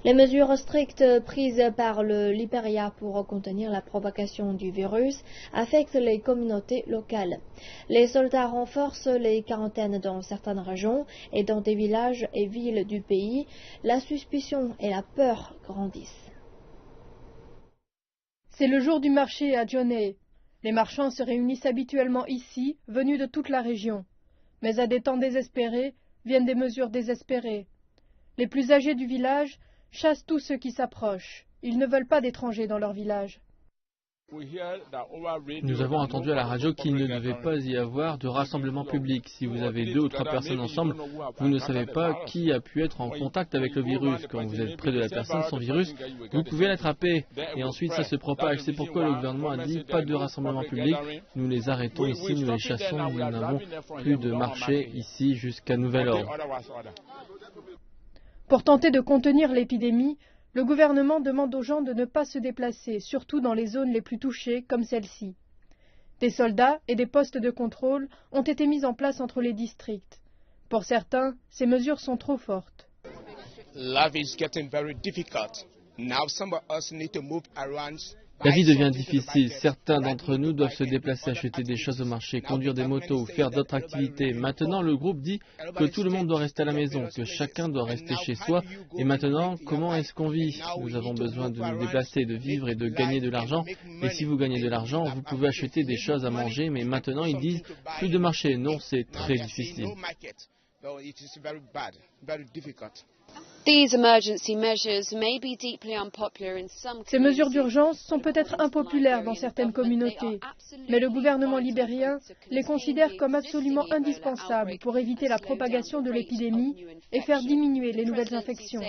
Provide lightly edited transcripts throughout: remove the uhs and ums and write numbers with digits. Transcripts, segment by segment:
Les mesures strictes prises par le Liberia pour contenir la propagation du virus affectent les communautés locales. Les soldats renforcent les quarantaines dans certaines régions et dans des villages et villes du pays. La suspicion et la peur grandissent. C'est le jour du marché à Djonneh. Les marchands se réunissent habituellement ici, venus de toute la région. Mais à des temps désespérés viennent des mesures désespérées. Les plus âgés du village chassent tous ceux qui s'approchent. Ils ne veulent pas d'étrangers dans leur village. Nous avons entendu à la radio qu'il ne devait pas y avoir de rassemblement public. Si vous avez 2 ou 3 personnes ensemble, vous ne savez pas qui a pu être en contact avec le virus. Quand vous êtes près de la personne sans virus, vous pouvez l'attraper. Et ensuite, ça se propage. C'est pourquoi le gouvernement a dit pas de rassemblement public. Nous les arrêtons ici, nous les chassons. Nous n'avons plus de marché ici jusqu'à nouvel ordre. Pour tenter de contenir l'épidémie, le gouvernement demande aux gens de ne pas se déplacer, surtout dans les zones les plus touchées, comme celle-ci. Des soldats et des postes de contrôle ont été mis en place entre les districts. Pour certains, ces mesures sont trop fortes. La vie devient difficile. Certains d'entre nous doivent se déplacer, acheter des choses au marché, conduire des motos ou faire d'autres activités. Maintenant, le groupe dit que tout le monde doit rester à la maison, que chacun doit rester chez soi. Et maintenant, comment est-ce qu'on vit? Nous avons besoin de nous déplacer, de vivre et de gagner de l'argent. Et si vous gagnez de l'argent, vous pouvez acheter des choses à manger. Mais maintenant, ils disent plus de marché. Non, c'est très difficile. Ces mesures d'urgence sont peut-être impopulaires dans certaines communautés, mais le gouvernement libérien les considère comme absolument indispensables pour éviter la propagation de l'épidémie et faire diminuer les nouvelles infections.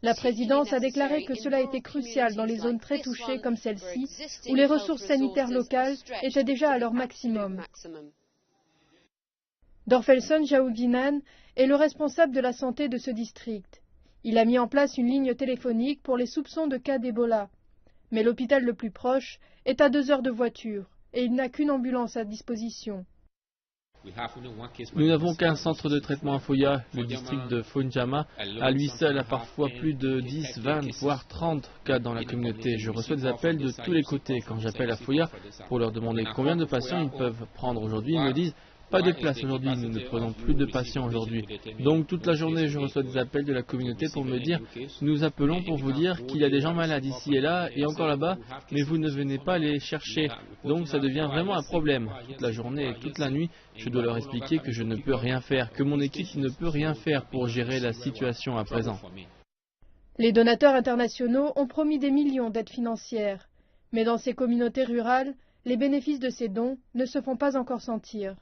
La présidence a déclaré que cela était crucial dans les zones très touchées comme celle-ci, où les ressources sanitaires locales étaient déjà à leur maximum. Dorfelson Jaoudinan est le responsable de la santé de ce district. Il a mis en place une ligne téléphonique pour les soupçons de cas d'Ebola. Mais l'hôpital le plus proche est à 2 heures de voiture et il n'a qu'une ambulance à disposition. Nous n'avons qu'un centre de traitement à Foya. Le district de Fonjama, à lui seul, a parfois plus de 10, 20, voire 30 cas dans la communauté. Je reçois des appels de tous les côtés. Quand j'appelle à Foya pour leur demander combien de patients ils peuvent prendre aujourd'hui, ils me disent pas de place aujourd'hui, nous ne prenons plus de patients aujourd'hui. Donc toute la journée, je reçois des appels de la communauté pour me dire nous appelons pour vous dire qu'il y a des gens malades ici et là et encore là-bas, mais vous ne venez pas les chercher. Donc ça devient vraiment un problème. Toute la journée et toute la nuit, je dois leur expliquer que je ne peux rien faire, que mon équipe ne peut rien faire pour gérer la situation à présent. Les donateurs internationaux ont promis des millions d'aides financières, mais dans ces communautés rurales, les bénéfices de ces dons ne se font pas encore sentir.